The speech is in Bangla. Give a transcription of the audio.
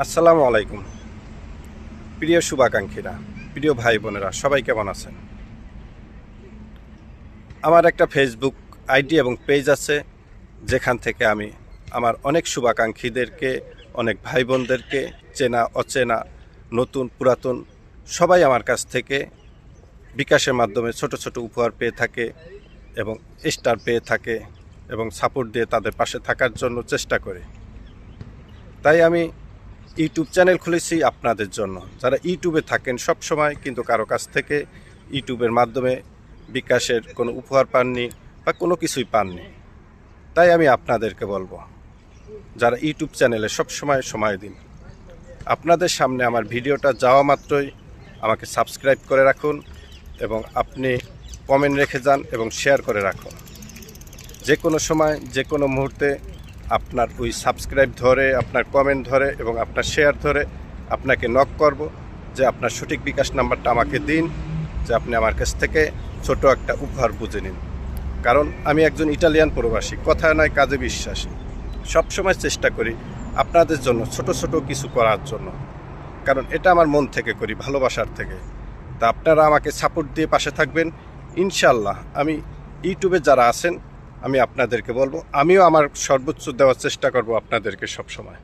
আসসালামু আলাইকুম। প্রিয় শুভাকাঙ্ক্ষীরা, প্রিয় ভাই বোনেরা, সবাই কেমন আছেন? আমার একটা ফেসবুক আইডি এবং পেজ আছে, যেখান থেকে আমি আমার অনেক শুভাকাঙ্ক্ষীদেরকে, অনেক ভাই বোনদেরকে, চেনা অচেনা, নতুন পুরাতন সবাই আমার কাছ থেকে বিকাশের মাধ্যমে ছোট ছোট উপহার পেয়ে থাকে এবং স্টার পেয়ে থাকে এবং সাপোর্ট দিয়ে তাদের পাশে থাকার জন্য চেষ্টা করে। তাই আমি ইউটিউব চ্যানেল খুলেছি আপনাদের জন্য, যারা ইউটিউবে থাকেন সব সময় কিন্তু কারো কাছ থেকে ইউটিউবের মাধ্যমে বিকাশের কোনো উপহার পাননি বা কোনো কিছুই পাননি। তাই আমি আপনাদেরকে বলবো, যারা ইউটিউব চ্যানেলে সব সময় দিন, আপনাদের সামনে আমার ভিডিওটা যাওয়া মাত্রই আমাকে সাবস্ক্রাইব করে রাখুন এবং আপনি কমেন্ট রেখে যান এবং শেয়ার করে রাখুন। যে কোনো সময় যে কোনো মুহূর্তে আপনার ওই সাবস্ক্রাইব ধরে, আপনার কমেন্ট ধরে এবং আপনার শেয়ার ধরে আপনাকে নক করব যে আপনার সঠিক বিকাশ নাম্বারটা আমাকে দিন, যে আপনি আমার কাছ থেকে ছোট একটা উপহার বুঝে নিন। কারণ আমি একজন ইটালিয়ান প্রবাসী, কথায় নয় কাজে বিশ্বাসী। সবসময় চেষ্টা করি আপনাদের জন্য ছোট ছোট কিছু করার জন্য, কারণ এটা আমার মন থেকে করি, ভালোবাসার থেকে। তা আপনারা আমাকে সাপোর্ট দিয়ে পাশে থাকবেন ইনশাল্লাহ। আমি ইউটিউবে যারা আছেন, আমি আপনাদেরকে বলবো, আমিও আমার সর্বোচ্চ দেওয়ার চেষ্টা করব আপনাদেরকে সব সময়।